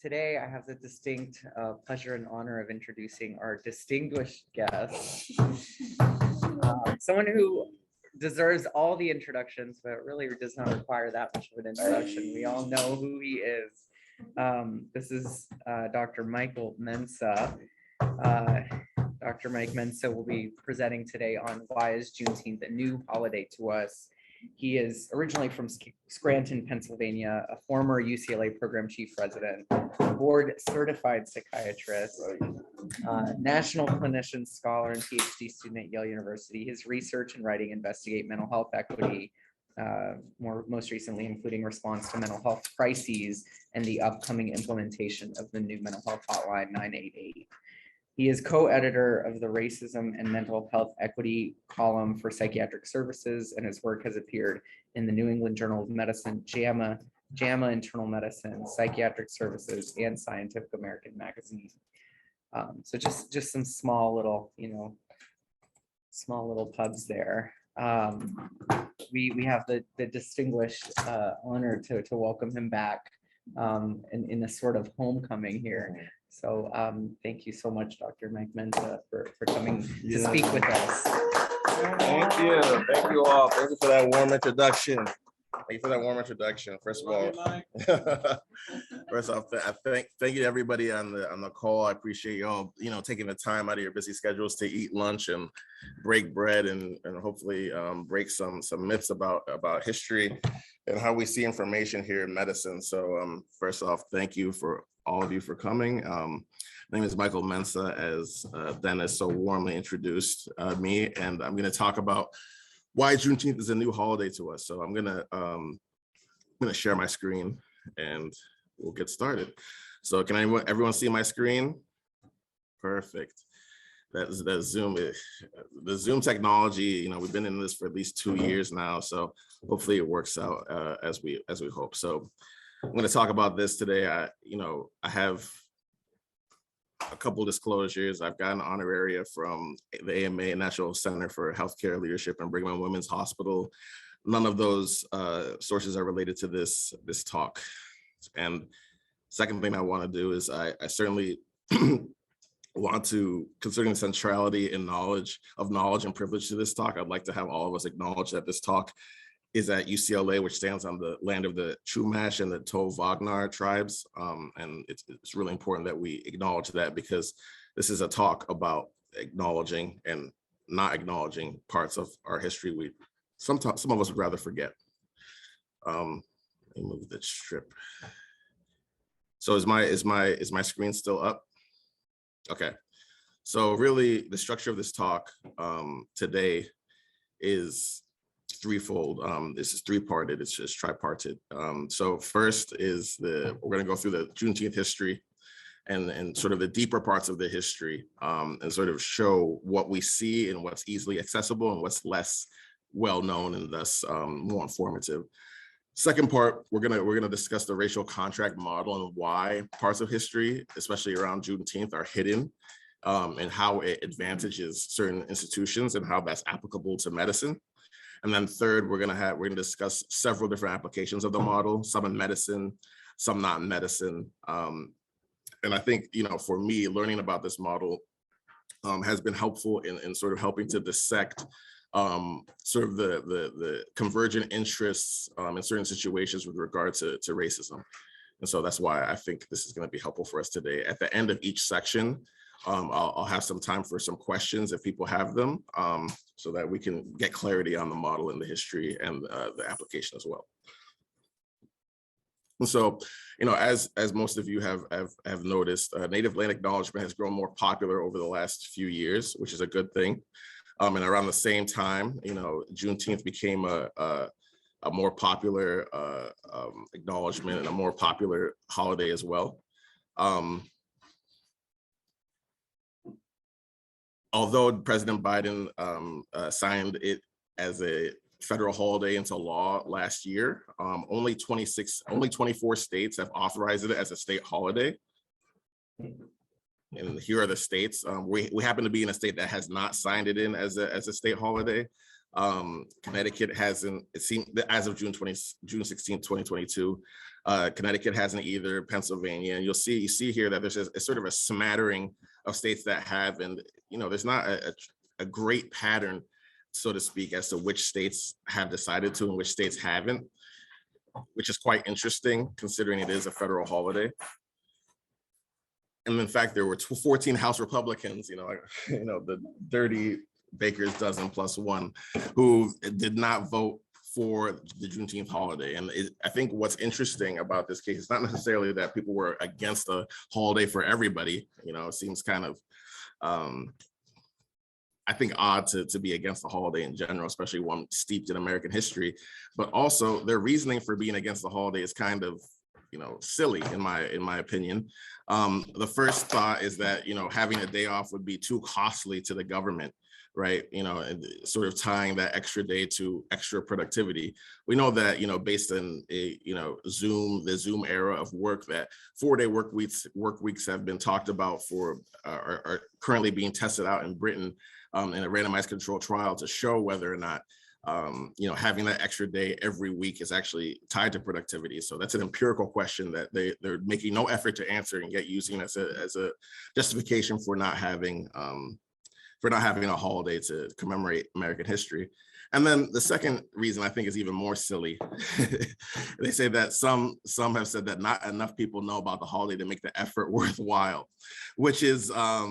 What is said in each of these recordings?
Today, I have the distinct pleasure and honor of introducing our distinguished guest, someone who deserves all the introductions, but really does not require that much of an introduction. We all know who he is. This is Dr. Michael Mensah. Dr. Mike Mensah will be presenting today on why is Juneteenth a new holiday to us. He is originally from Scranton, Pennsylvania, a former UCLA Program Chief Resident, board certified psychiatrist, national Clinician Scholar and PhD student at Yale University. His research and writing investigate mental health equity, most recently including response to mental health crises and the upcoming implementation of the new mental health hotline 988. He is co-editor of the Racism and Mental Health Equity column for Psychiatric Services, and his work has appeared in the New England Journal of Medicine, JAMA Internal Medicine, Psychiatric Services, and Scientific American magazine. So just some small little pubs there. We have the distinguished honor to welcome him back in a sort of homecoming here. So thank you so much, Dr. Mike Mensah, for coming to speak with us. Thank you. Thank you all. Thank you for that warm introduction. Thank you for that warm introduction. First of all, thank you to everybody on the call. I appreciate you all, taking the time out of your busy schedules to eat lunch and break bread and hopefully break some myths about history and how we see information here in medicine. So first off, thank you for all of you for coming. My name is Michael Mensah, as Dennis so warmly introduced me, and I'm going to talk about why Juneteenth is a new holiday to us. So I'm gonna share my screen and we'll get started. So can everyone see my screen? Perfect. That's the Zoom technology. We've been in this for at least 2 years now, so hopefully it works out as we hope. So I'm going to talk about this today. I have a couple disclosures. I've got an honoraria from the AMA, National Center for Healthcare Leadership, and Brigham and Women's Hospital. None of those sources are related to this talk. And second thing I want to do is I certainly want to, considering the centrality and knowledge and privilege to this talk, I'd like to have all of us acknowledge that this talk is at UCLA, which stands on the land of the Chumash and the Tov-Wagner tribes. And it's really important that we acknowledge that, because this is a talk about acknowledging and not acknowledging parts of our history some of us would rather forget. Let me move the strip. So is my screen still up? Okay. So really the structure of this talk today is threefold. This is three-parted. It's just tripartite. So first is we're going to go through the Juneteenth history and sort of the deeper parts of the history, and sort of show what we see and what's easily accessible and what's less well known and thus more informative. Second part, we're gonna discuss the racial contract model and why parts of history, especially around Juneteenth, are hidden, and how it advantages certain institutions and how that's applicable to medicine. And then third, we're gonna discuss several different applications of the model, some in medicine, some not in medicine. And I think, for me, learning about this model has been helpful in sort of helping to dissect sort of the convergent interests in certain situations with regard to racism. And so that's why I think this is going to be helpful for us today. At the end of each section, I'll have some time for some questions if people have them, so that we can get clarity on the model and the history and the application as well. And so, as most of you have noticed, Native land acknowledgement has grown more popular over the last few years, which is a good thing. And around the same time, Juneteenth became a more popular acknowledgement and a more popular holiday as well. Although President Biden signed it as a federal holiday into law last year, only 24 states have authorized it as a state holiday. And here are the states. We happen to be in a state that has not signed it in as a state holiday. Connecticut hasn't, it seems that as of June 16, 2022, Connecticut hasn't either, Pennsylvania, and you see here that there's a sort of a smattering of states that have, and there's not a great pattern, so to speak, as to which states have decided to and which states haven't, which is quite interesting considering it is a federal holiday. And in fact, there were 14 House Republicans, the dirty baker's dozen plus one, who did not vote for the Juneteenth holiday. And I think what's interesting about this case is not necessarily that people were against a holiday for everybody. It seems kind of, I think, odd to be against the holiday in general, especially one steeped in American history. But also their reasoning for being against the holiday is kind of, silly in my opinion. The first thought is that, having a day off would be too costly to the government, right? And sort of tying that extra day to extra productivity. We know that, based on the Zoom era of work, that 4-day work weeks have been talked about are currently being tested out in Britain in a randomized controlled trial to show whether or not having that extra day every week is actually tied to productivity. So that's an empirical question that they're making no effort to answer, and yet using as a justification for not having a holiday to commemorate American history. And then the second reason I think is even more silly. They say that some have said that not enough people know about the holiday to make the effort worthwhile, which is, I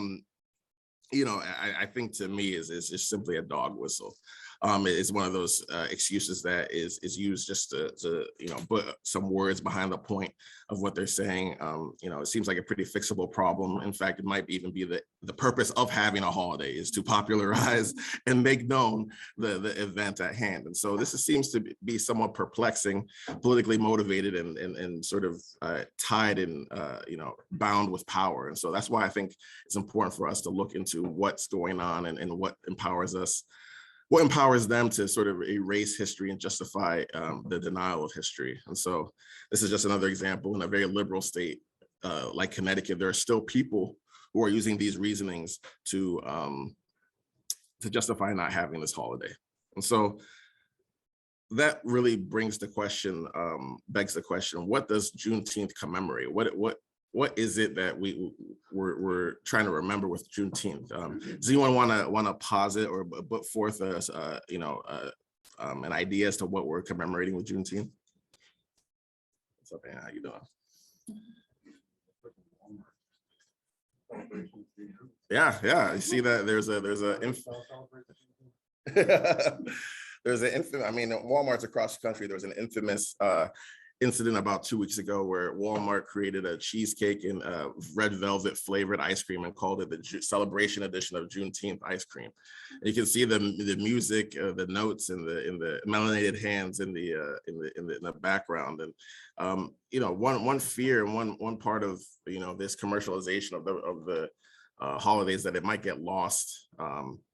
think to me is just simply a dog whistle. It's one of those excuses that is used just to put some words behind the point of what they're saying. It seems like a pretty fixable problem. In fact, it might even be the purpose of having a holiday is to popularize and make known the event at hand. And so this seems to be somewhat perplexing, politically motivated, and sort of tied and bound with power. And so that's why I think it's important for us to look into what's going on and what empowers us. What empowers them to sort of erase history and justify the denial of history. And so this is just another example. In a very liberal state like Connecticut, there are still people who are using these reasonings to justify not having this holiday. And so that really begs the question, what does Juneteenth commemorate? What is it that we're trying to remember with Juneteenth? Does anyone want to posit or put forth an idea as to what we're commemorating with Juneteenth? What's up, man? How you doing? Yeah. You see that there's I mean, Walmart's across the country. There was an infamous incident about 2 weeks ago where Walmart created a cheesecake and red velvet flavored ice cream and called it the celebration edition of Juneteenth ice cream. And you can see the music, the notes, and the melanated hands in the background. And one fear and one part of this commercialization of the holidays that it might get lost.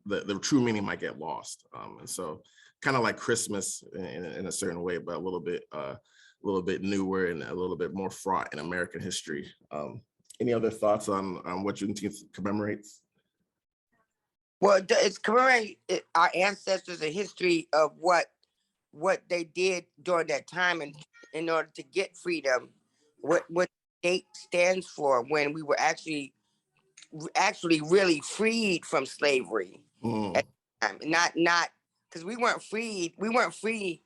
The true meaning might get lost. And so kind of like Christmas in a certain way, but a little bit newer and a little bit more fraught in American history. Any other thoughts on what Juneteenth commemorates? Well, it's commemorate our ancestors, a history of what they did during that time, and in order to get freedom, what date stands for when we were actually really freed from slavery. At the time. Not because we weren't free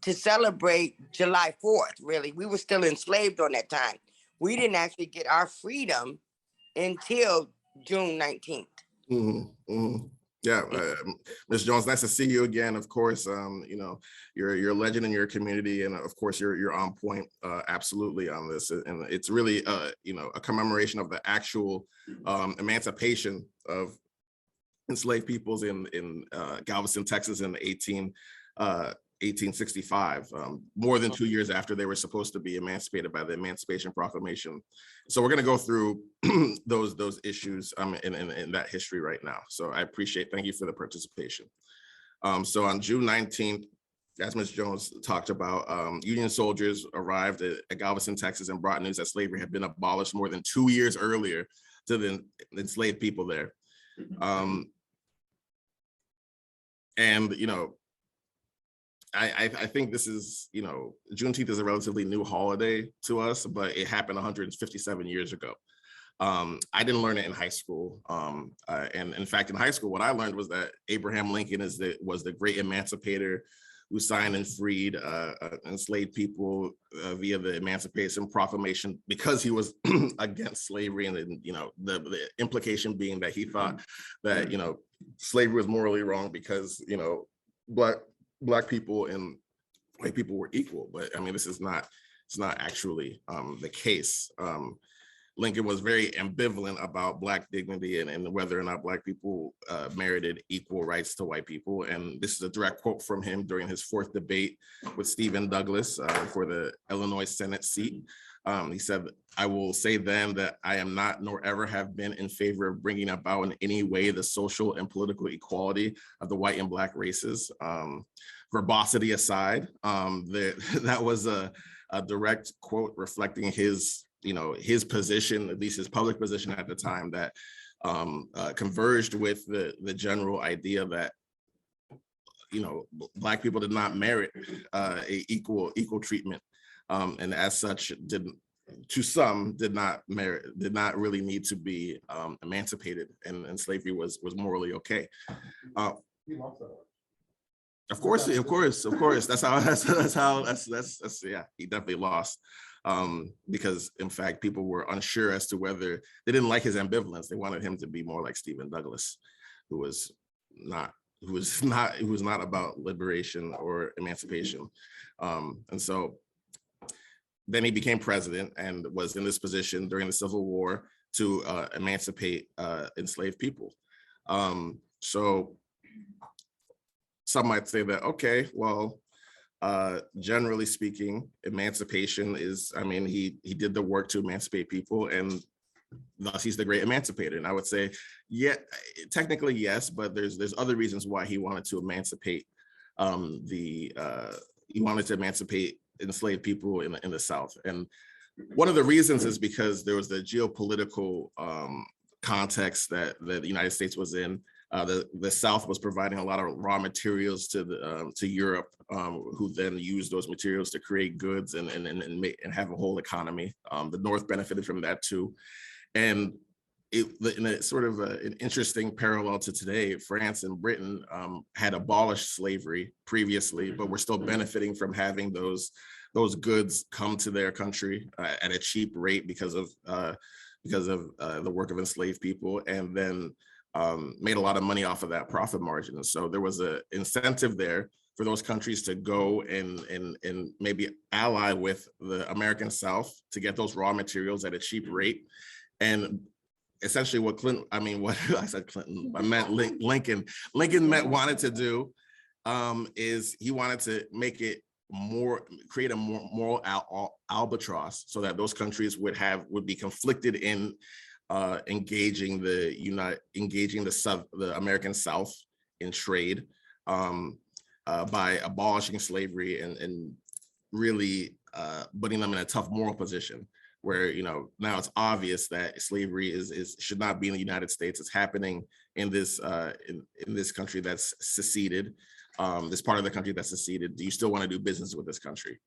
to celebrate July 4th, really. We were still enslaved on that time. We didn't actually get our freedom until June 19th. Yeah, Ms. Jones, nice to see you again. Of course, you're a legend in your community, and of course, you're on point absolutely on this. And it's really, a commemoration of the actual emancipation of enslaved peoples in Galveston, Texas, in 1865, more than 2 years after they were supposed to be emancipated by the Emancipation Proclamation. So we're going to go through those issues in that history right now. So I thank you for the participation. So on June 19th, as Ms. Jones talked about, Union soldiers arrived at Galveston, Texas, and brought news that slavery had been abolished more than 2 years earlier to the enslaved people there. And, I think this is, Juneteenth is a relatively new holiday to us, but it happened 157 years ago. I didn't learn it in high school. And in fact, in high school, what I learned was that Abraham Lincoln was the great emancipator who signed and freed enslaved people via the Emancipation Proclamation because he was against slavery. And then, the implication being that he thought that, slavery was morally wrong because, Black people and white people were equal. But I mean, it's not actually the case. Lincoln was very ambivalent about Black dignity and whether or not Black people merited equal rights to white people. And this is a direct quote from him during his fourth debate with Stephen Douglas for the Illinois Senate seat. He said, "I will say then that I am not nor ever have been in favor of bringing about in any way the social and political equality of the white and Black races." Verbosity aside, that was a direct quote reflecting his position, at least his public position at the time, that converged with the general idea that Black people did not merit equal treatment, and as such did not really need to be emancipated, and slavery was morally okay. Of course. That's yeah, he definitely lost. Because in fact, people were unsure as to whether they didn't like his ambivalence. They wanted him to be more like Stephen Douglas, who was not about liberation or emancipation. And so then he became president and was in this position during the Civil War to emancipate enslaved people. So some might say that, okay, well, generally speaking, emancipation is, he did the work to emancipate people, and thus he's the great emancipator. And I would say, yeah, technically yes, but there's other reasons why he wanted to emancipate enslaved people in the South. And one of the reasons is because there was the geopolitical context that the United States was in. The South was providing a lot of raw materials to Europe, who then used those materials to create goods and have a whole economy. The North benefited from that too, and in a sort of an interesting parallel to today, France and Britain had abolished slavery previously, but were still benefiting from having those goods come to their country at a cheap rate because of the work of enslaved people, and then made a lot of money off of that profit margin. And so there was an incentive there for those countries to go and maybe ally with the American South to get those raw materials at a cheap rate. And essentially I meant Lincoln wanted to do is he wanted to make it create a more moral albatross so that those countries would be conflicted in engaging the American South in trade by abolishing slavery and really putting them in a tough moral position where now it's obvious that slavery should not be in the United States. It's happening in this country that's seceded, this part of the country that's seceded. Do you still want to do business with this country?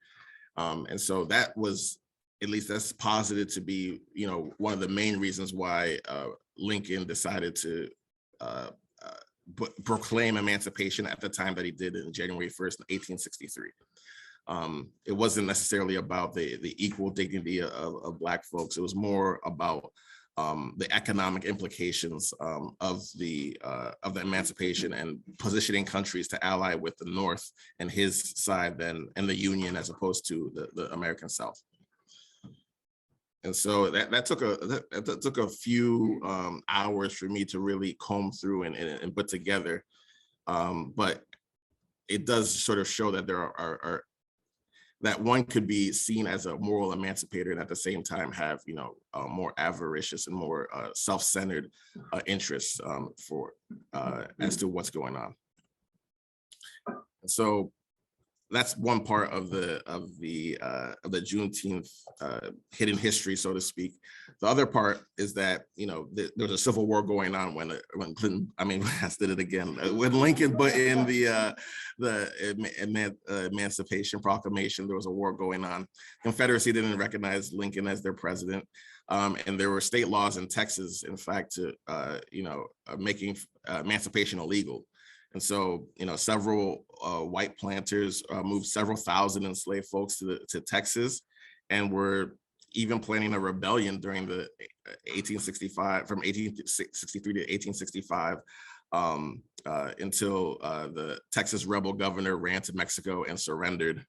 And so that was, at least that's posited to be, one of the main reasons why Lincoln decided to proclaim emancipation at the time that he did in January 1st, 1863. It wasn't necessarily about the equal dignity of Black folks. It was more about the economic implications of the emancipation and positioning countries to ally with the North and his side and the Union as opposed to the American South. And so that took a few hours for me to really comb through and put together. But it does sort of show that there are that one could be seen as a moral emancipator and at the same time have more avaricious and more self-centered interests as to what's going on. And so that's one part of the Juneteenth hidden history, so to speak. The other part is that, you know, there was a civil war going on when Clinton, I mean, I did it again, when Lincoln put in the Emancipation Proclamation. There was a war going on. Confederacy didn't recognize Lincoln as their president. And there were state laws in Texas, in fact, to, making emancipation illegal. And so, you know, several white planters moved several thousand enslaved folks to Texas, and were even planning a rebellion during the 1865, from 1863 to 1865, until the Texas rebel governor ran to Mexico and surrendered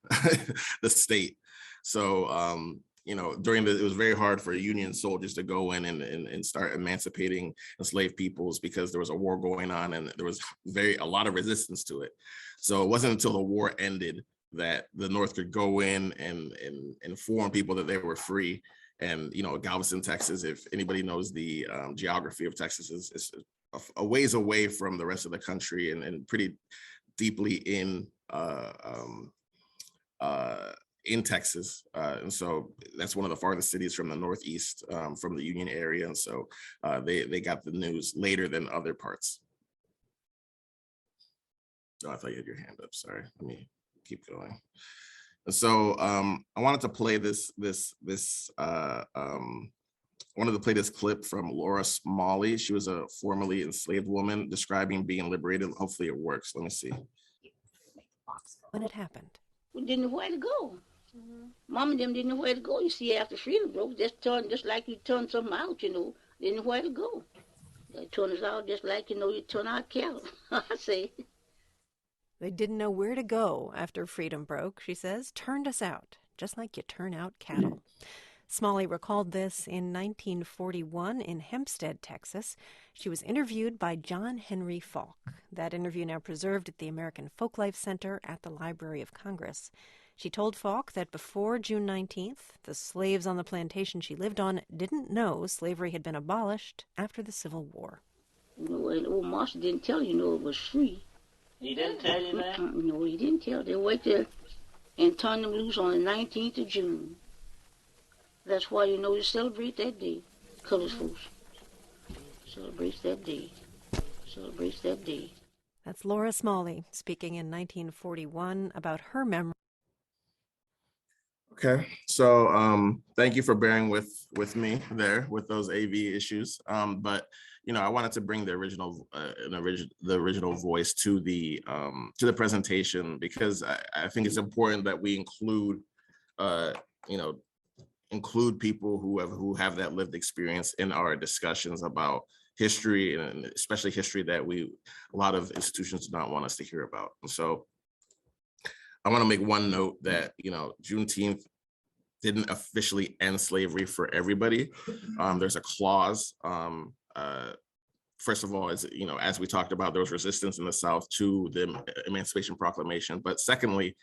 the state. So, you know, it was very hard for Union soldiers to go in and start emancipating enslaved peoples, because there was a war going on and there was a lot of resistance to it. So it wasn't until the war ended that the North could go in and inform people that they were free. And, you know, Galveston, Texas, if anybody knows the geography of Texas, is a ways away from the rest of the country, and pretty deeply in Texas. And so that's one of the farthest cities from the Northeast, from the Union area. And so they got the news later than other parts. Oh, I thought you had your hand up. Sorry. Let me keep going. And so I wanted to play this clip from Laura Smalley. She was a formerly enslaved woman describing being liberated. Hopefully it works. Let me see. When it happened. We didn't know where to go. Mom and them didn't know where to go. You see, after freedom broke, just like you turn something out, you know, didn't know where to go. They turn us out just like, you know, you turn out cattle, I say. They didn't know where to go after freedom broke, she says, turned us out, just like you turn out cattle. Smalley recalled this in 1941 in Hempstead, Texas. She was interviewed by John Henry Falk. That interview now preserved at the American Folklife Center at the Library of Congress. She told Falk that before June 19th, the slaves on the plantation she lived on didn't know slavery had been abolished after the Civil War. You know, and old Marshall didn't tell you, know, it was free. He didn't tell you that? No, he didn't tell. They waited and turned them loose on the 19th of June. That's why, you know, you celebrate that day, colored folks. Celebrates that day. Celebrates that day. That's Laura Smalley speaking in 1941 about her memory. Okay, so thank you for bearing with me there with those AV issues. But you know, I wanted to bring the original voice to the presentation, because I think it's important that we include people who have that lived experience in our discussions about history, and especially history that a lot of institutions do not want us to hear about. And so I want to make one note that, you know, Juneteenth didn't officially end slavery for everybody. There's a clause. First of all, as you know, as we talked about, there was resistance in the South to the Emancipation Proclamation. But secondly,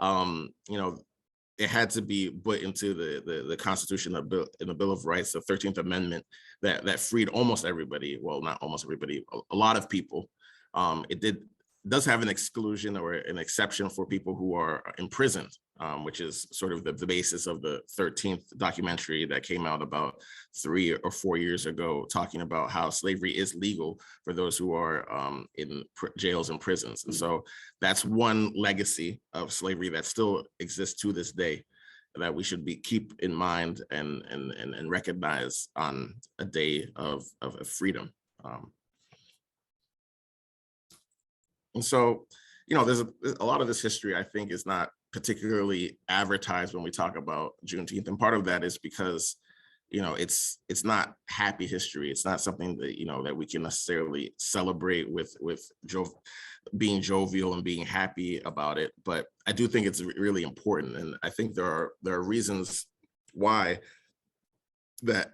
you know, it had to be put into the Constitution, in the Bill of Rights, the 13th Amendment, that freed almost everybody. Well, not almost everybody, a lot of people. It does have an exclusion or an exception for people who are imprisoned, which is sort of the basis of the 13th documentary that came out about 3 or 4 years ago, talking about how slavery is legal for those who are in jails and prisons. And so that's one legacy of slavery that still exists to this day, that we should keep in mind and recognize on a day of freedom. And so, you know, there's a lot of this history, I think, is not particularly advertised when we talk about Juneteenth. And part of that is because, you know, it's not happy history. It's not something that, you know, that we can necessarily celebrate with being jovial and being happy about it. But I do think it's really important. And I think there are reasons why that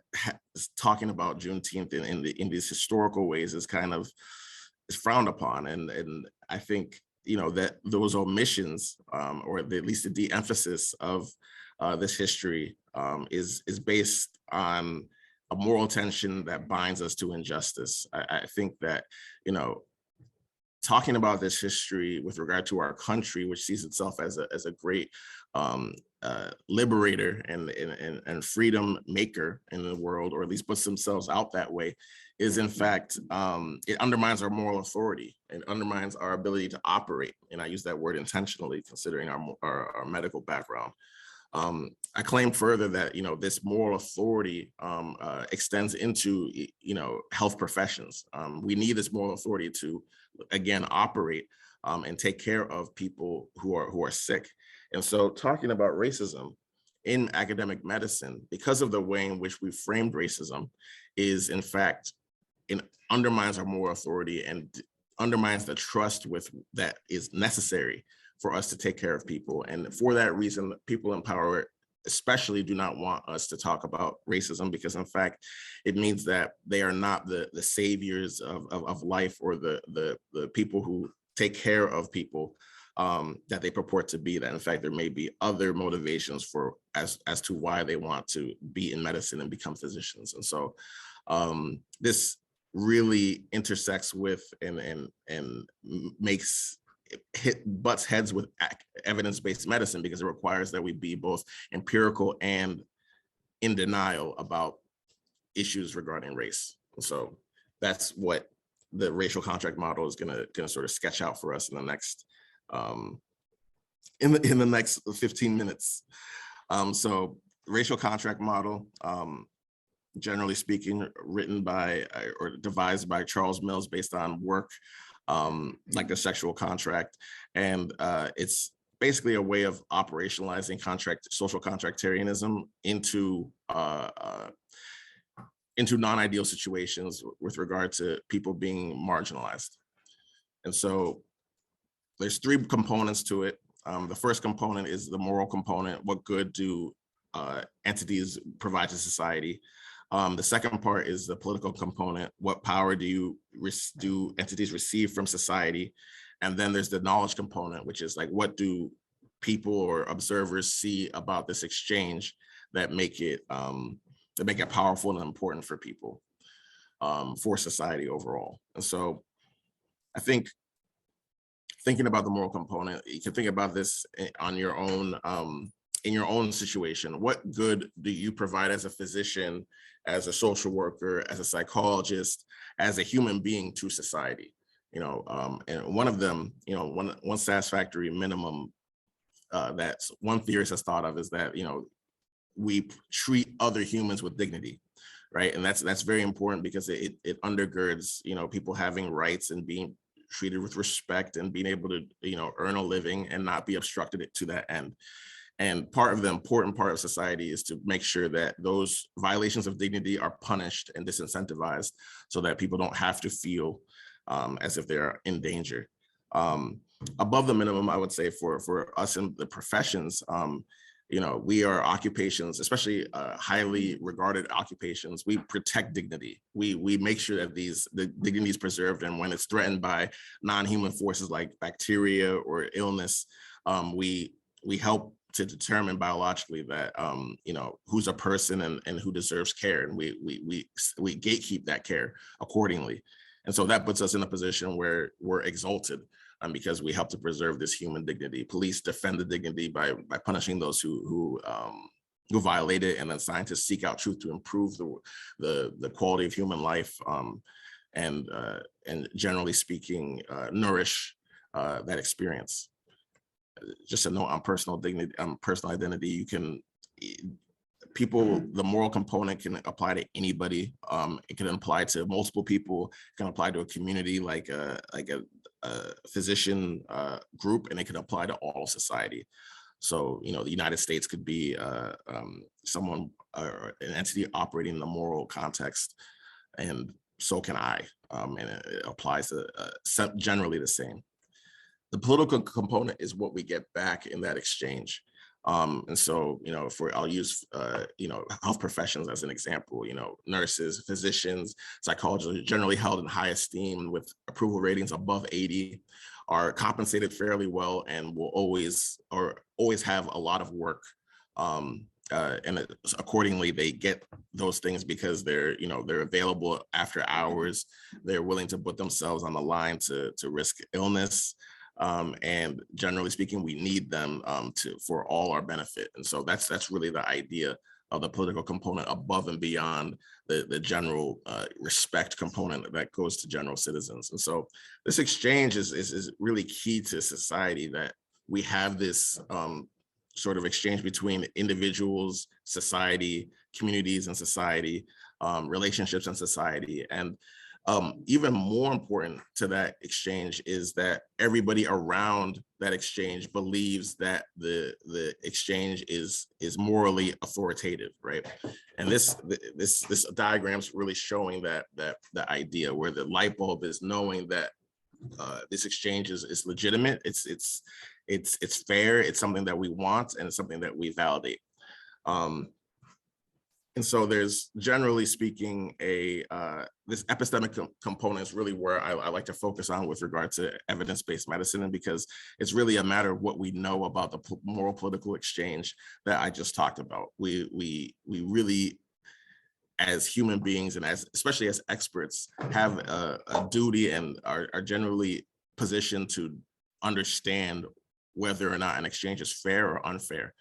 talking about Juneteenth in these historical ways is kind of is frowned upon. And I think, you know, that those omissions, or at least the de-emphasis of this history is based on a moral tension that binds us to injustice. I think that, you know, talking about this history with regard to our country, which sees itself as a great liberator and freedom maker in the world, or at least puts themselves out that way, is in fact, it undermines our moral authority and undermines our ability to operate. And I use that word intentionally, considering our medical background. I claim further that, this moral authority extends into, health professions. We need this moral authority to, again, operate and take care of people who are sick. And so talking about racism in academic medicine, because of the way in which we framed racism, is in fact, it undermines our moral authority and undermines the trust that is necessary for us to take care of people. And for that reason, people in power especially do not want us to talk about racism, because in fact, it means that they are not the saviors of life, or the people who take care of people that they purport to be. That in fact, there may be other motivations as to why they want to be in medicine and become physicians. And so this really intersects with and butts heads with evidence-based medicine, because it requires that we be both empirical and in denial about issues regarding race. And so that's what the racial contract model is gonna sort of sketch out for us in the next in the next 15 minutes. So racial contract model, generally speaking, written by or devised by Charles Mills based on work like the sexual contract. And it's basically a way of operationalizing social contractarianism into non-ideal situations with regard to people being marginalized. And so there's three components to it. The first component is the moral component. What good do entities provide to society? The second part is the political component. What power do entities receive from society? And then there's the knowledge component, which is like, what do people or observers see about this exchange that make it powerful and important for people, for society overall. And so I think thinking about the moral component, you can think about this on your own, in your own situation. What good do you provide as a physician, as a social worker, as a psychologist, as a human being to society? And one of them, one satisfactory minimum that one theorist has thought of is that, we treat other humans with dignity, right? And that's very important, because it undergirds, people having rights and being treated with respect and being able to, earn a living and not be obstructed to that end. And part of the important part of society is to make sure that those violations of dignity are punished and disincentivized, so that people don't have to feel as if they're in danger. Above the minimum, I would say for us in the professions, we are occupations, especially highly regarded occupations. We protect dignity. We make sure that the dignity is preserved, and when it's threatened by non-human forces like bacteria or illness, we help to determine biologically that who's a person and who deserves care, and we gatekeep that care accordingly. And so that puts us in a position where we're exalted, because we help to preserve this human dignity. Police defend the dignity by punishing those who violate it, and then scientists seek out truth to improve the quality of human life, and generally speaking, nourish that experience. Just a note on personal dignity, personal identity. The moral component can apply to anybody. It can apply to multiple people. It can apply to a community, like a physician group, and it can apply to all society. So, the United States could be someone or an entity operating in the moral context, and so can I. And it applies to generally the same. The political component is what we get back in that exchange. And so, I'll use, health professions as an example. Nurses, physicians, psychologists are generally held in high esteem with approval ratings above 80, are compensated fairly well, and will always have a lot of work accordingly, they get those things because they're available after hours. They're willing to put themselves on the line to risk illness. And generally speaking, we need them for all our benefit. And so that's really the idea of the political component above and beyond the general respect component that goes to general citizens. And so this exchange is really key to society, that we have this sort of exchange between individuals, society, communities and society, relationships and society. And even more important to that exchange is that everybody around that exchange believes that the exchange is morally authoritative, right? And this diagram's really showing that the idea, where the light bulb is knowing that this exchange is legitimate, it's fair, it's something that we want, and it's something that we validate. And so there's, generally speaking, this epistemic component is really where I like to focus on with regard to evidence-based medicine, and because it's really a matter of what we know about the moral political exchange that I just talked about. We really, as human beings and especially as experts, have a duty and are generally positioned to understand whether or not an exchange is fair or unfair.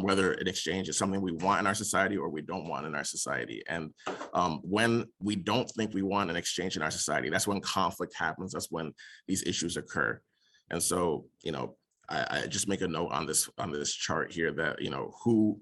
Whether an exchange is something we want in our society or we don't want in our society. And when we don't think we want an exchange in our society, that's when conflict happens, that's when these issues occur. And so, I just make a note on this chart here that, who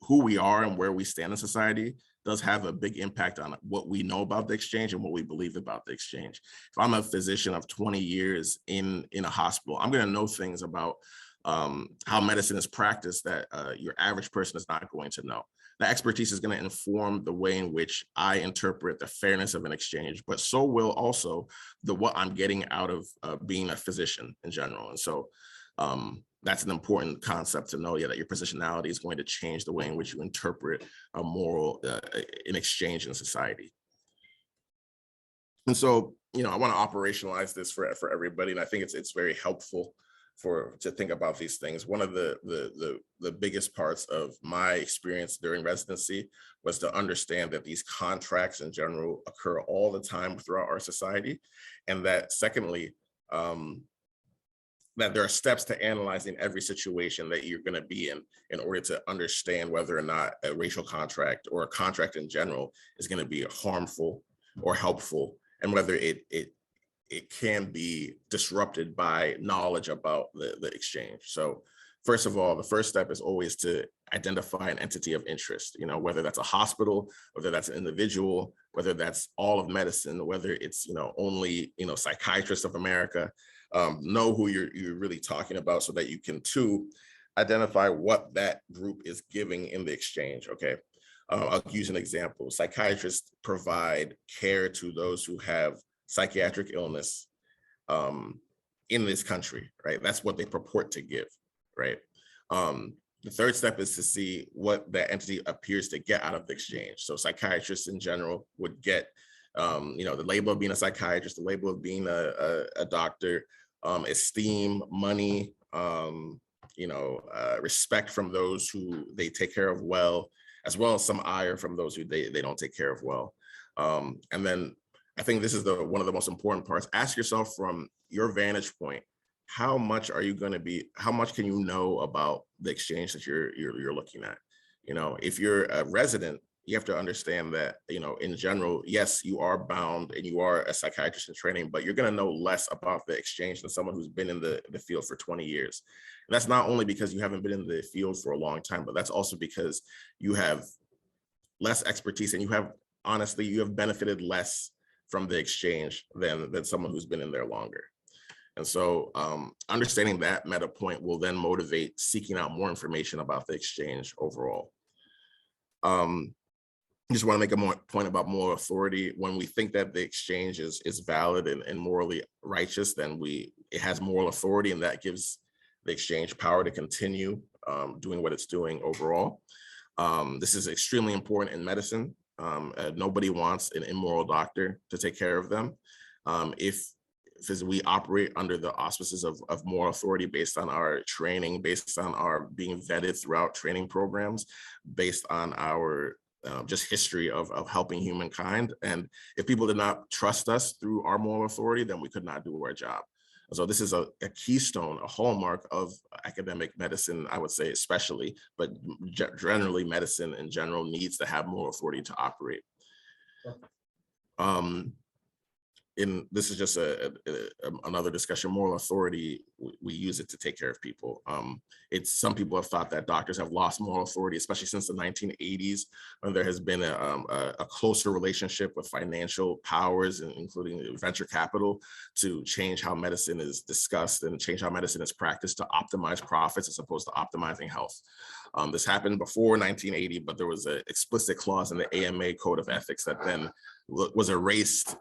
we are and where we stand in society does have a big impact on what we know about the exchange and what we believe about the exchange. If I'm a physician of 20 years in a hospital, I'm gonna know things about how medicine is practiced that your average person is not going to know. The expertise is going to inform the way in which I interpret the fairness of an exchange, but so will also what I'm getting out of being a physician in general. And so that's an important concept to know, that your positionality is going to change the way in which you interpret a moral in exchange in society. And so, I want to operationalize this for everybody, and I think it's very helpful to think about these things. One of the biggest parts of my experience during residency was to understand that these contracts in general occur all the time throughout our society, and that secondly, that there are steps to analyzing every situation that you're going to be in order to understand whether or not a racial contract or a contract in general is going to be harmful or helpful, and whether it can be disrupted by knowledge about the exchange. So first of all, the first step is always to identify an entity of interest, whether that's a hospital, whether that's an individual, whether that's all of medicine, whether it's, only, Psychiatrists of America. Know who you're really talking about so that you can, too, identify what that group is giving in the exchange, okay? I'll use an example. Psychiatrists provide care to those who have psychiatric illness in this country, right? That's what they purport to give, right? The third step is to see what that entity appears to get out of the exchange. So psychiatrists in general would get, the label of being a psychiatrist, the label of being a doctor, esteem, money, respect from those who they take care of well as some ire from those who they don't take care of well. And then I think this is one of the most important parts. Ask yourself from your vantage point, how much can you know about the exchange that you're looking at? If you're a resident, you have to understand that, in general, yes, you are bound and you are a psychiatrist in training, but you're going to know less about the exchange than someone who's been in the field for 20 years. And that's not only because you haven't been in the field for a long time, but that's also because you have less expertise and you have benefited less from the exchange than someone who's been in there longer. And so understanding that meta point will then motivate seeking out more information about the exchange overall. I just want to make a point about moral authority. When we think that the exchange is valid and morally righteous, then it has moral authority, and that gives the exchange power to continue doing what it's doing overall. This is extremely important in medicine. Nobody wants an immoral doctor to take care of them. If we operate under the auspices of moral authority based on our training, based on our being vetted throughout training programs, based on our just history of helping humankind. And if people did not trust us through our moral authority, then we could not do our job. So this is a keystone, a hallmark of academic medicine, I would say especially, but generally medicine in general needs to have moral authority to operate. This is just another discussion. Moral authority, we use it to take care of people. Some people have thought that doctors have lost moral authority, especially since the 1980s, when there has been a closer relationship with financial powers, including venture capital, to change how medicine is discussed and change how medicine is practiced to optimize profits as opposed to optimizing health. This happened before 1980, but there was an explicit clause in the AMA Code of Ethics that then was erased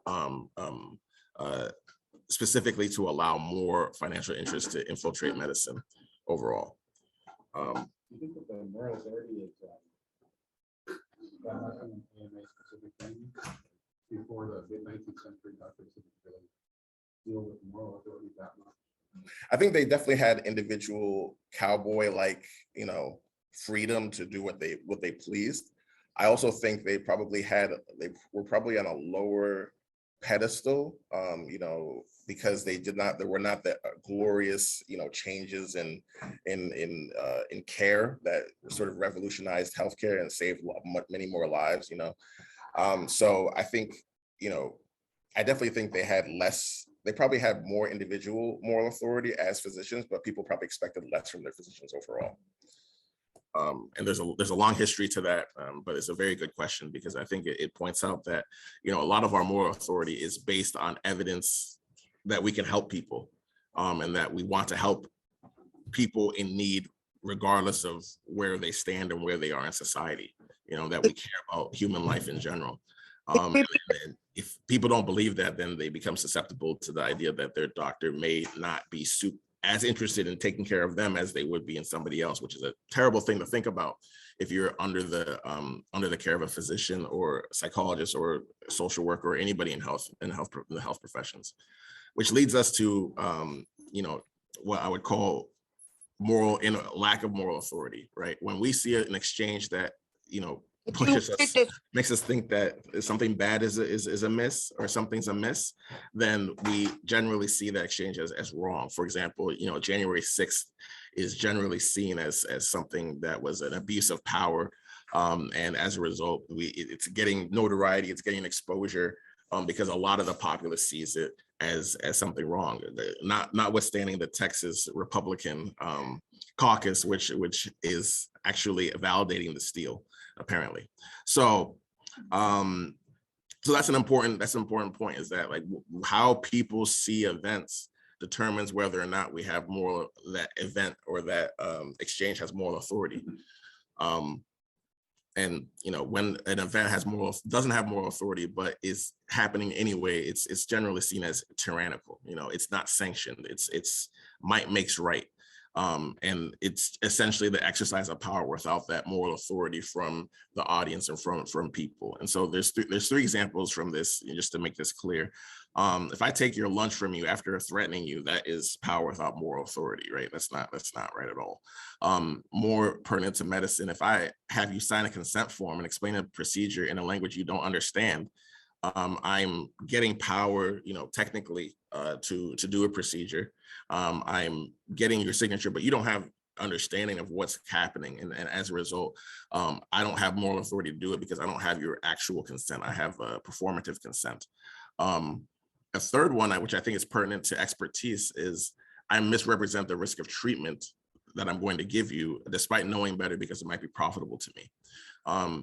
specifically to allow more financial interests to infiltrate medicine overall. I think that the moral authority is that happened in AMA specific thing before the mid-19th century doctors didn't really deal with moral authority that much. I think they definitely had individual cowboy-like, freedom to do what they pleased. I also think they were probably on a lower pedestal, because there were not that glorious, changes in care that sort of revolutionized healthcare and saved many more lives, So I think, I definitely think they probably had more individual moral authority as physicians, but people probably expected less from their physicians overall. And there's a long history to that, but it's a very good question because I think it points out that, a lot of our moral authority is based on evidence that we can help people, and that we want to help people in need regardless of where they stand and where they are in society, that we care about human life in general. And if people don't believe that, then they become susceptible to the idea that their doctor may not be as interested in taking care of them as they would be in somebody else, which is a terrible thing to think about if you're under the care of a physician or psychologist or social worker or anybody in the health professions. Which leads us to what I would call lack of moral authority, right? When we see an exchange that makes us think that something bad is amiss or something's amiss, then we generally see that exchange as wrong. For example, January 6th is generally seen as something that was an abuse of power, and as a result, it's getting notoriety, it's getting exposure, because a lot of the populace sees it as something wrong. Notwithstanding the Texas Republican caucus, which is actually validating the steal, apparently. So that's an important point, is that how people see events determines whether or not we have that event or that exchange has moral authority. And when an event doesn't have moral authority but is happening anyway, it's generally seen as tyrannical. It's not sanctioned. It's might makes right. And it's essentially the exercise of power without that moral authority from the audience and from people. And so there's three examples from this, just to make this clear. If I take your lunch from you after threatening you, that is power without moral authority, right? That's not right at all. More pertinent to medicine, if I have you sign a consent form and explain a procedure in a language you don't understand, I'm getting power, technically, to do a procedure. I'm getting your signature, but you don't have understanding of what's happening. And as a result, I don't have moral authority to do it because I don't have your actual consent. I have a performative consent. A third one, which I think is pertinent to expertise, is I misrepresent the risk of treatment that I'm going to give you, despite knowing better, because it might be profitable to me.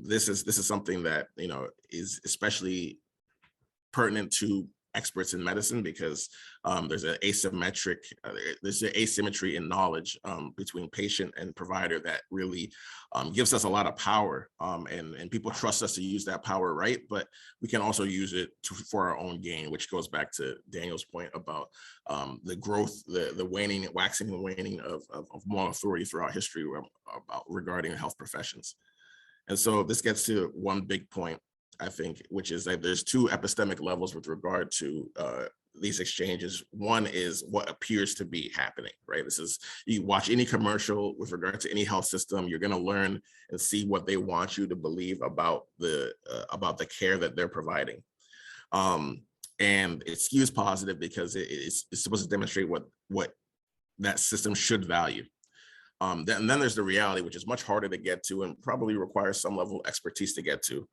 This is something that is especially pertinent to experts in medicine, because there's an asymmetry in knowledge between patient and provider that really gives us a lot of power, and people trust us to use that power right, but we can also use it for our own gain, which goes back to Daniel's point about the growth, the waning, waxing and waning of moral authority throughout history regarding health professions. And so this gets to one big point, I think, which is that there's two epistemic levels with regard to these exchanges. One is what appears to be happening, right? This is, you watch any commercial with regard to any health system, you're going to learn and see what they want you to believe about the care that they're providing. And it skews positive because it's supposed to demonstrate what that system should value. And then there's the reality, which is much harder to get to and probably requires some level of expertise to get to.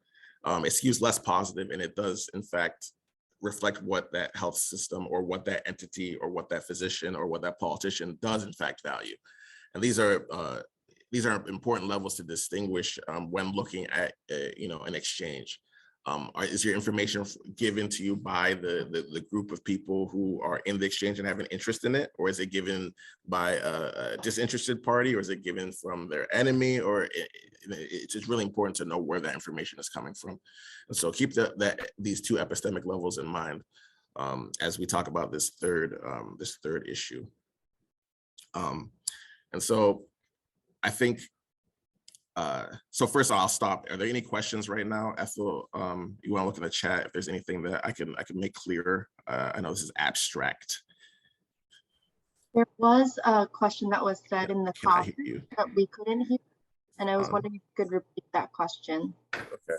It skews less positive, and it does, in fact, reflect what that health system or what that entity or what that physician or what that politician does in fact value. And these are important levels to distinguish when looking at an exchange. Is your information given to you by the group of people who are in the exchange and have an interest in it, or is it given by a disinterested party, or is it given from their enemy? Or it's really important to know where that information is coming from. And so keep these two epistemic levels in mind as we talk about this third issue. And so I think, so first I'll stop. Are there any questions right now? Ethel, you want to look in the chat if there's anything that I can make clearer? I know this is abstract. There was a question that was said in the class that we couldn't hear, and I was wondering if you could repeat that question. Okay.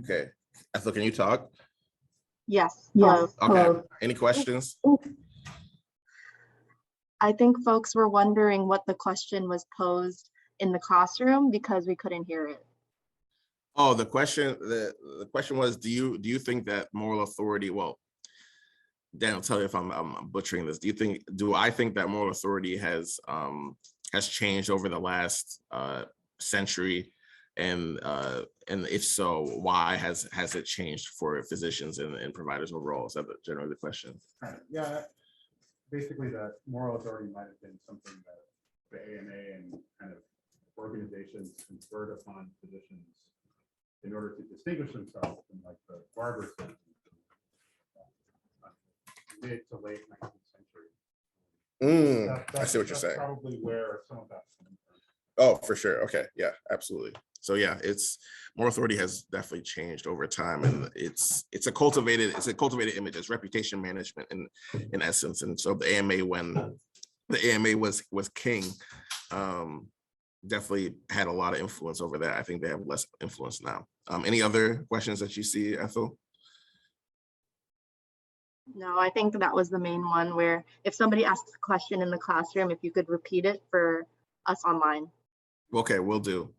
Okay, Ethel, can you talk? Yes. Yes. Okay, any questions? I think folks were wondering what the question was posed in the classroom because we couldn't hear it. Oh, the question was, do you think that moral authority, well, Dan will tell you if I'm butchering this. Do I think that moral authority has changed over the last century? And if so, why has it changed for physicians and providers overall? Is that generally the question? Yeah, basically that moral authority might have been something that the AMA and kind of organizations conferred upon physicians in order to distinguish themselves from like the barber system, mid to late 19th century. I see what you're saying. Probably where some of that's coming from. Oh, for sure. Okay. Yeah, absolutely. So yeah, moral authority has definitely changed over time, and it's a cultivated image. It's reputation management in essence. And so the AMA, when the AMA was king, definitely had a lot of influence over that. I think they have less influence now. Any other questions that you see, Ethel? No, I think that was the main one, where if somebody asks a question in the classroom, if you could repeat it for us online. Okay, we'll do.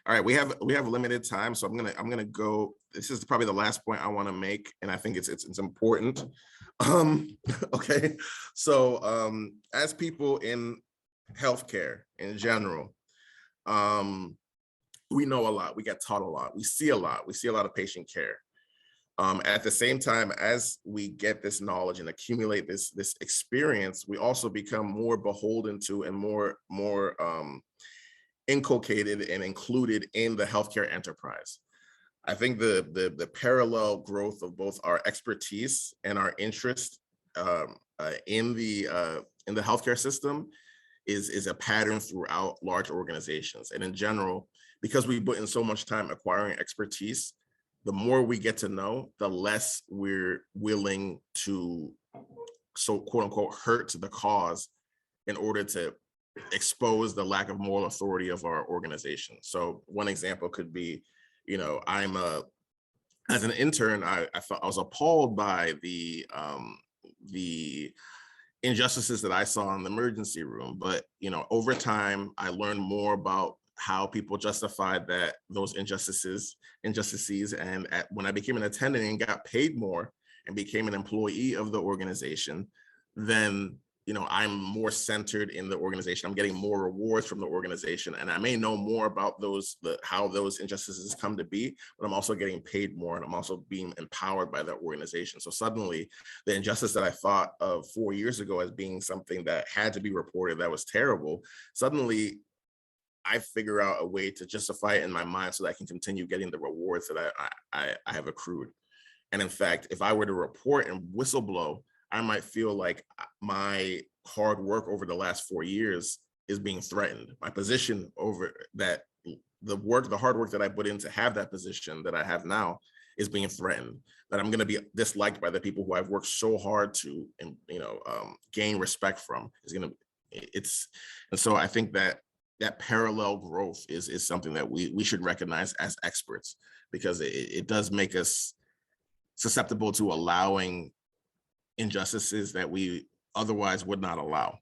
All right, we have limited time, so I'm gonna go. This is probably the last point I want to make, and I think it's important. Okay, so as people in healthcare in general, we know a lot. We get taught a lot. We see a lot. We see a lot of patient care. At the same time, as we get this knowledge and accumulate this experience, we also become more beholden to and more inculcated and included in the healthcare enterprise. I think the parallel growth of both our expertise and our interest in the healthcare system is a pattern throughout large organizations. And in general, because we put in so much time acquiring expertise, the more we get to know, the less we're willing to, so quote unquote, hurt the cause in order to expose the lack of moral authority of our organization. So one example could be, as an intern, I was appalled by the injustices that I saw in the emergency room. But over time, I learned more about how people justified those injustices, and when I became an attendant and got paid more and became an employee of the organization, then I'm more centered in the organization. I'm getting more rewards from the organization, and I may know more about how those injustices come to be, but I'm also getting paid more, and I'm also being empowered by that organization. So suddenly, the injustice that I thought of 4 years ago as being something that had to be reported, that was terrible, suddenly I figure out a way to justify it in my mind so that I can continue getting the rewards that I have accrued. And in fact, if I were to report and whistleblow, I might feel like my hard work over the last 4 years is being threatened. My position over that, the hard work that I put in to have that position that I have now is being threatened, that I'm going to be disliked by the people who I've worked so hard to, gain respect from. And so I think that parallel growth is something that we should recognize as experts, because it does make us susceptible to allowing injustices that we otherwise would not allow.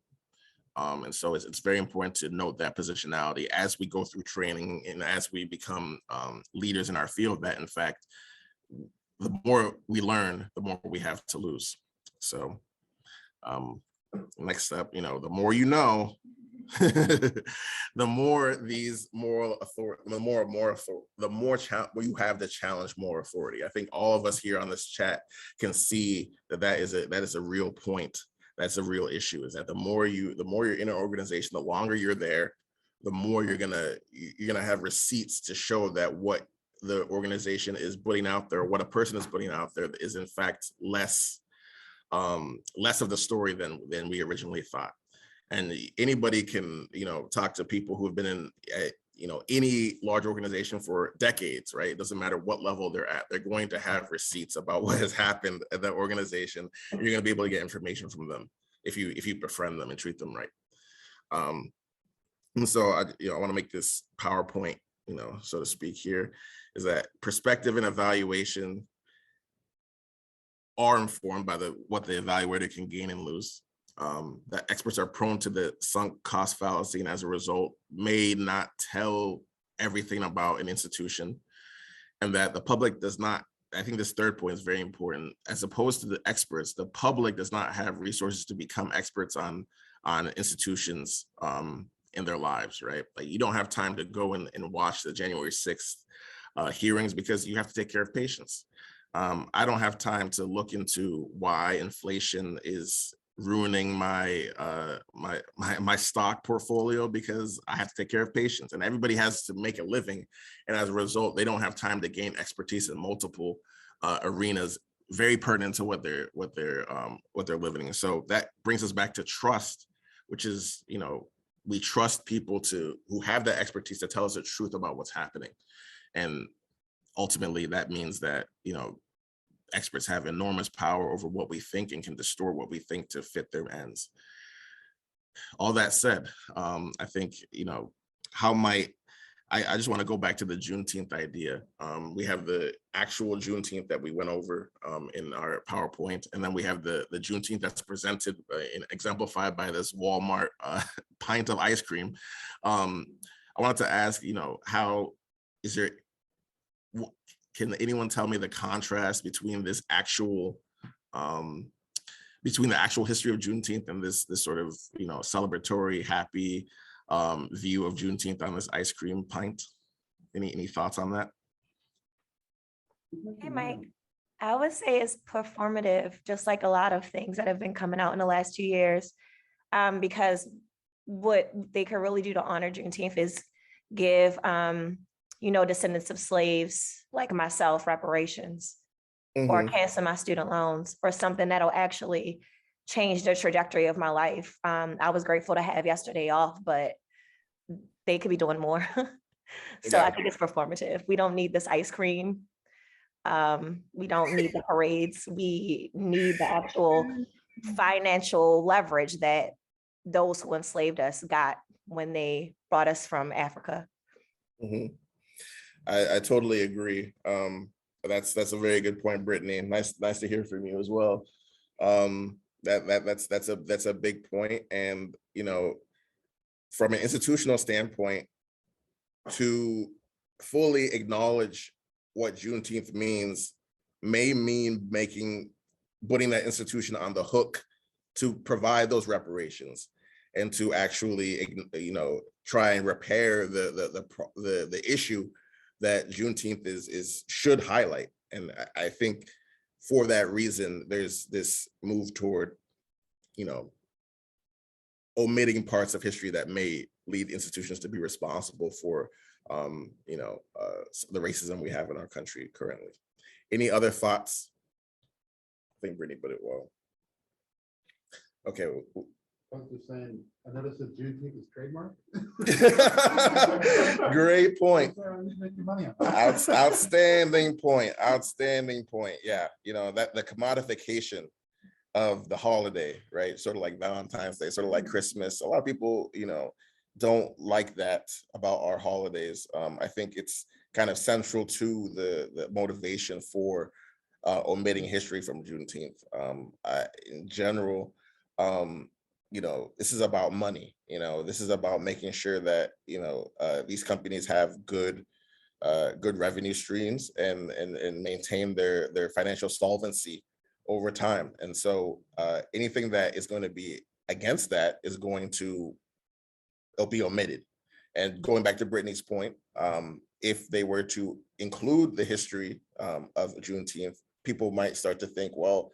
And so it's very important to note that positionality as we go through training and as we become leaders in our field, that in fact, the more we learn, the more we have to lose. So next up, the more you know, the more these moral authority, the more you have to challenge more authority. I think all of us here on this chat can see that is a real point. That's a real issue, is that the more you're in an organization, the longer you're there, the more you're gonna have receipts to show that what the organization is putting out there, what a person is putting out there, is in fact less of the story than we originally thought. And anybody can, talk to people who have been in, any large organization for decades, right? It doesn't matter what level they're at. They're going to have receipts about what has happened at that organization. And you're going to be able to get information from them if you befriend them and treat them right. And so I want to make this PowerPoint, so to speak here, is that perspective and evaluation are informed by what the evaluator can gain and lose. That experts are prone to the sunk cost fallacy, and as a result may not tell everything about an institution, and that the public does not. I think this third point is very important. As opposed to the experts, the public does not have resources to become experts on institutions in their lives, right? Like, you don't have time to go and watch the January 6th hearings because you have to take care of patients. I don't have time to look into why inflation is ruining my stock portfolio because I have to take care of patients, and everybody has to make a living. And as a result, they don't have time to gain expertise in multiple arenas very pertinent to what they're living in. So that brings us back to trust, which is, we trust people who have that expertise to tell us the truth about what's happening. And ultimately that means that, experts have enormous power over what we think and can distort what we think to fit their ends. All that said, I think, I just want to go back to the Juneteenth idea. We have the actual Juneteenth that we went over in our PowerPoint, and then we have the Juneteenth that's presented and exemplified by this Walmart pint of ice cream. I wanted to ask, can anyone tell me the contrast between this actual, between the actual history of Juneteenth and this sort of, celebratory, happy view of Juneteenth on this ice cream pint? Any thoughts on that? Hey, Mike, I would say it's performative, just like a lot of things that have been coming out in the last 2 years, because what they can really do to honor Juneteenth is give descendants of slaves like myself reparations, or cancel my student loans, or something that'll actually change the trajectory of my life. I was grateful to have yesterday off, but they could be doing more. So I think it's performative. We don't need this ice cream. We don't need the parades. We need the actual financial leverage that those who enslaved us got when they brought us from Africa. I totally agree. That's a very good point, Brittany. Nice to hear from you as well. That's a big point. And from an institutional standpoint, to fully acknowledge what Juneteenth means may mean putting that institution on the hook to provide those reparations and to actually try and repair the issue that Juneteenth should highlight. And I think for that reason, there's this move toward, omitting parts of history that may lead institutions to be responsible for, the racism we have in our country currently. Any other thoughts think Brittany put it well. Okay. I was just saying, I noticed that Juneteenth is trademark. Great point. Making money on it. Outstanding point. Outstanding point. Yeah, you know, that the commodification of the holiday, right? Sort of like Valentine's Day, sort of like Christmas. A lot of people, you know, don't like that about our holidays. I think it's kind of central to the motivation for omitting history from Juneteenth. In general, you know, this is about money. You know, this is about making sure that, you know, these companies have good revenue streams and maintain their financial solvency over time. And so anything that is going to be against that is going to, it'll be omitted. And going back to Brittany's point, if they were to include the history of Juneteenth, people might start to think, well,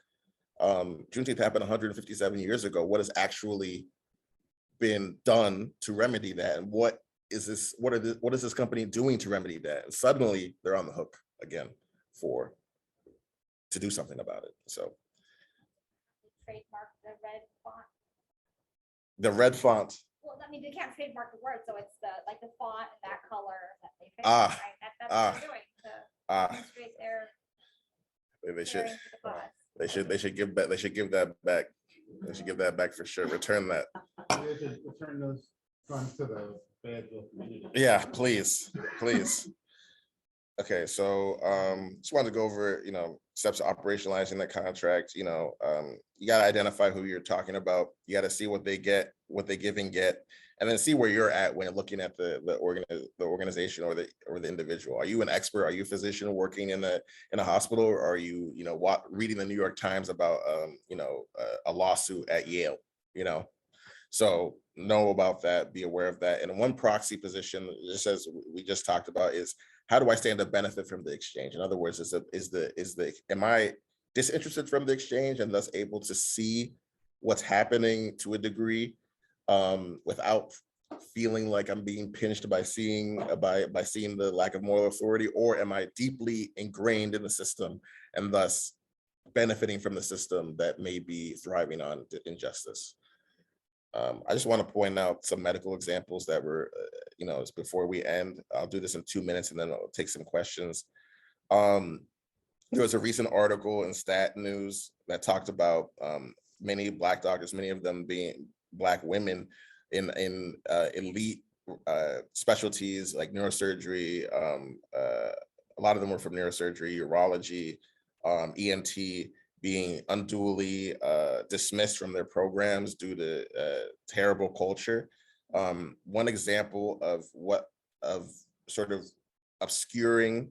Juneteenth happened 157 years ago. What has actually been done to remedy that? And what is this company doing to remedy that? And suddenly they're on the hook again to do something about it. So trademark the red font. the red font. Well, I mean, they can't trademark the word, so it's the font and that color that they pick, Ah, right? That's what they're doing to demonstrate their They should. adherence to the cause. They should give that. They should give that back. They should give that back for sure. Return that. They should return those funds to the Fayetteville community. Yeah, please. Okay, so just wanted to go over, you know, steps of operationalizing the contract. You know, you got to identify who you're talking about. You got to see what they get, what they give and get, and then see where you're at when looking at the organization or the individual. Are you an expert? Are you a physician working in a hospital, or are you, you know, reading the New York Times about you know, a lawsuit at Yale? You know, so know about that, be aware of that. And one proxy position, just as we just talked about, is how do I stand to benefit from the exchange? In other words, am I disinterested from the exchange and thus able to see what's happening to a degree without feeling like I'm being pinched by seeing the lack of moral authority? Or am I deeply ingrained in the system and thus benefiting from the system that may be thriving on injustice? I just want to point out some medical examples that were, you know, before we end. I'll do this in 2 minutes and then I'll take some questions. There was a recent article in Stat News that talked about many Black doctors, many of them being Black women in elite specialties like neurosurgery. A lot of them were from neurosurgery, urology, ENT, being unduly dismissed from their programs due to terrible culture. One example of sort of obscuring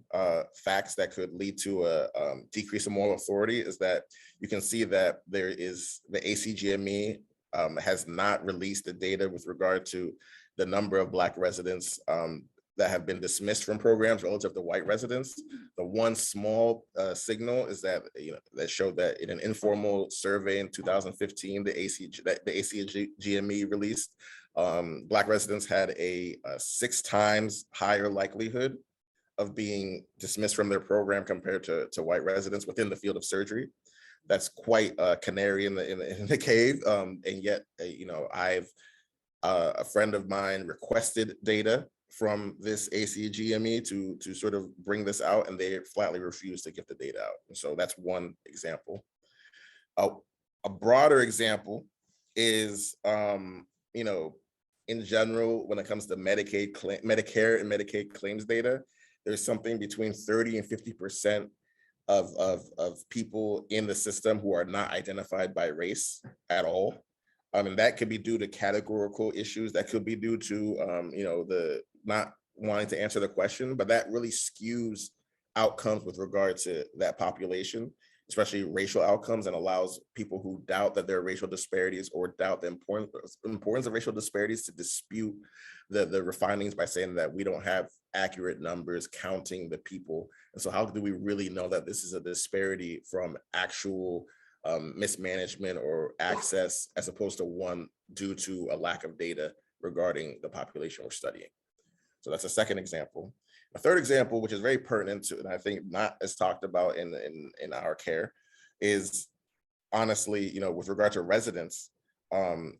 facts that could lead to a decrease in moral authority is that you can see that there is the ACGME has not released the data with regard to the number of Black residents that have been dismissed from programs relative to white residents. The one small signal is that, you know, that showed that in an informal survey in 2015, the ACGME released, Black residents had a 6 times higher likelihood of being dismissed from their program compared to white residents within the field of surgery. That's quite a canary in the cave. And yet, you know, a friend of mine requested data from this ACGME to sort of bring this out, and they flatly refused to get the data out. And so that's one example. A broader example is, you know, in general, when it comes to Medicare and Medicaid claims data, there's something between 30 and 50% of people in the system who are not identified by race at all. And that could be due to categorical issues. That could be due to, you know, the not wanting to answer the question, but that really skews outcomes with regard to that population, especially racial outcomes, and allows people who doubt that there are racial disparities or doubt the importance of racial disparities to dispute the findings by saying that we don't have accurate numbers counting the people. And so how do we really know that this is a disparity from actual mismanagement or access, as opposed to one due to a lack of data regarding the population we're studying? So that's a second example. A third example, which is very pertinent to, and I think not as talked about in our care, is honestly, with regard to residents,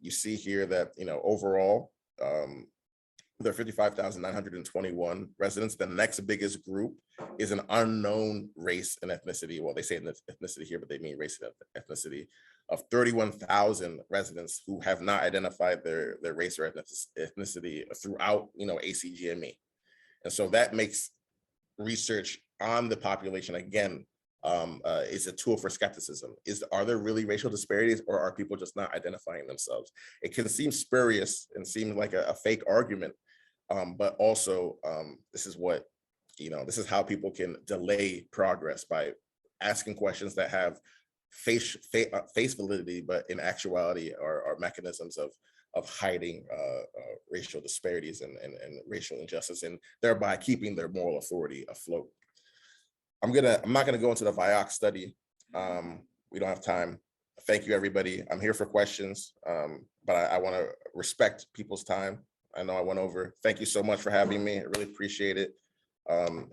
you see here that, overall, there are 55,921 residents. The next biggest group is an unknown race and ethnicity. Well, they say ethnicity here, but they mean race and ethnicity, of 31,000 residents who have not identified their race or ethnicity throughout, ACGME. And so that makes research on the population, again, is a tool for skepticism. Are there really racial disparities, or are people just not identifying themselves? It can seem spurious and seem like a fake argument, but also this is what, this is how people can delay progress, by asking questions that have face validity, but in actuality are mechanisms of hiding racial disparities and racial injustice, and thereby keeping their moral authority afloat. I'm not gonna go into the Vioxx study. We don't have time. Thank you, everybody. I'm here for questions, but I want to respect people's time. I know I went over. Thank you so much for having me. I really appreciate it.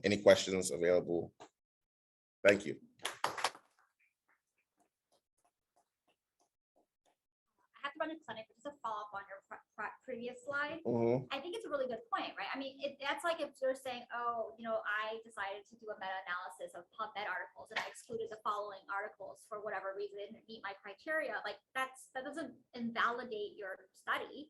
Any questions available? Thank you. I have to run a clinic, but just a follow up on your previous slide. Mm-hmm. I think it's a really good point, right? I mean, that's like if you're saying, oh, I decided to do a meta-analysis of PubMed articles and I excluded the following articles for whatever reason they didn't meet my criteria. Like that doesn't invalidate your study,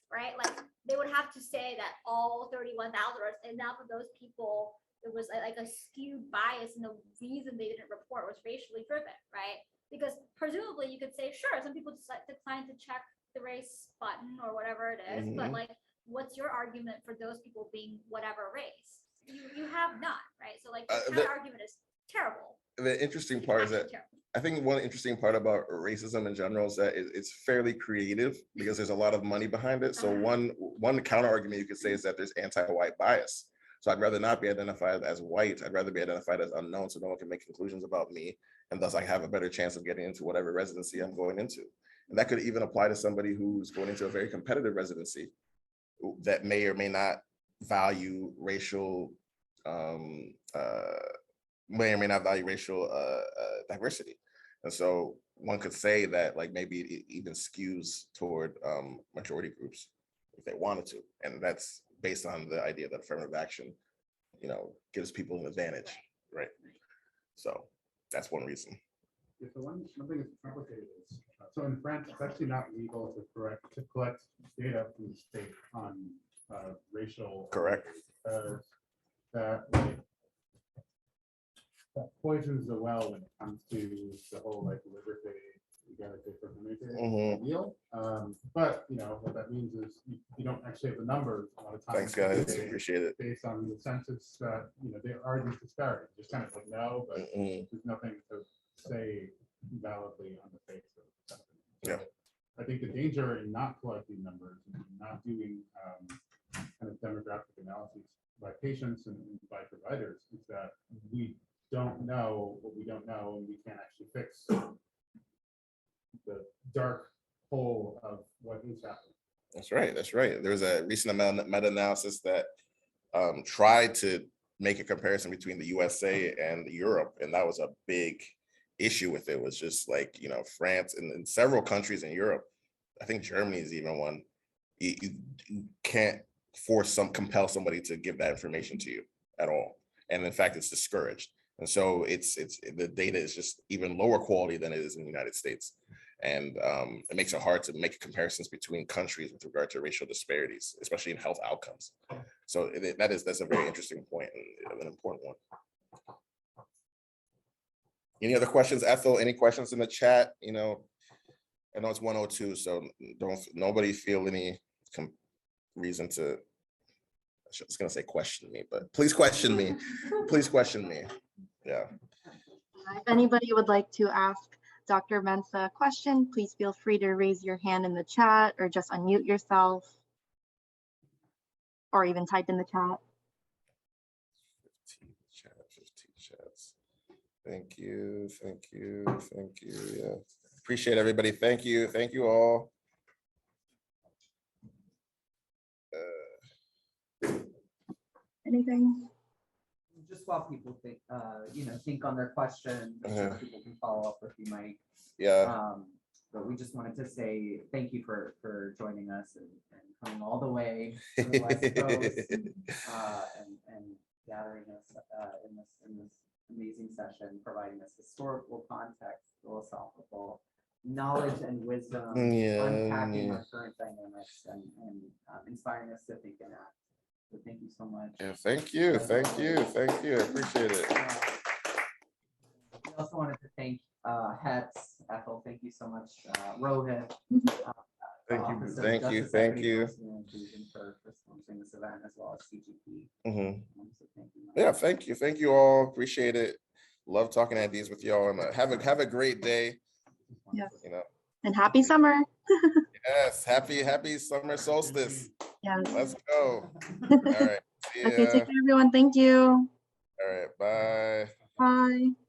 right? Like they would have to say that all 31,000 or enough of those people, there was like a skewed bias, and the reason they didn't report was racially driven, right? Because presumably you could say, sure, some people just decline to check the race button or whatever it is, but like, what's your argument for those people being whatever race? You have none, right? So like the argument is terrible. The interesting part is that I think one interesting part about racism in general is that it's fairly creative, because there's a lot of money behind it. So one counter argument you could say is that there's anti-white bias. So I'd rather not be identified as white. I'd rather be identified as unknown, so no one can make conclusions about me, and thus I have a better chance of getting into whatever residency I'm going into. And that could even apply to somebody who's going into a very competitive residency that may or may not value racial, diversity. And so one could say that like maybe it even skews toward majority groups if they wanted to. And that's based on the idea that affirmative action, gives people an advantage, right? So that's one reason. Yeah, so one thing that's complicated is, so in France, it's actually not legal to collect data from the state on racial. Correct. That poisons the well when it comes to the whole like liberty, egalité, fraternité deal. But what that means is you don't actually have the numbers a lot of times. Thanks, guys. Appreciate it. Based on the census that there are these disparities. Just kind of like no, but there's nothing to say validly on the face of something. So I think the danger in not collecting numbers and not doing kind of demographic analyses by patients and by providers is that we don't know what we don't know, and we can't actually fix the dark hole of what is happening. That's right. That's right. There's a recent meta-analysis that tried to make a comparison between the USA and Europe, and that was a big issue with it. Was just like France and several countries in Europe. I think Germany is even one. You can't compel somebody to give that information to you at all, and in fact, it's discouraged. And so it's the data is just even lower quality than it is in the United States, and it makes it hard to make comparisons between countries with regard to racial disparities, especially in health outcomes. So that's a very interesting point and an important one. Any other questions, Ethel? Any questions in the chat? I know it's 1:02, so nobody feel any reason to. I was gonna say question me, but please question me. Please question me. Yeah. If anybody would like to ask Dr. Mensah a question, please feel free to raise your hand in the chat or just unmute yourself or even type in the chat. 15 chats. Thank you. Yeah. Appreciate everybody. Thank you. Thank you all. Anything? Just just while people think, think on their questions, I'm sure people can follow up with you, Mike. Yeah. But we just wanted to say thank you for joining us and coming all the way to the West Coast and gathering us in this amazing session, providing us historical context, philosophical knowledge and wisdom, unpacking our current dynamics and inspiring us to think and act. So thank you so much. Yeah, thank you. I appreciate it. We also wanted to thank Hetz, Ethel, thank you so much. Rohit. Thank you. For sponsoring this event as well as CGP. Yeah, thank you all. Appreciate it. Love talking ideas with y'all, and have a great day. Yes. You know. And happy summer. Yes, happy summer solstice. Yes. Let's go. All right. See ya. Okay, take care, everyone. Thank you. All right. Bye. Bye.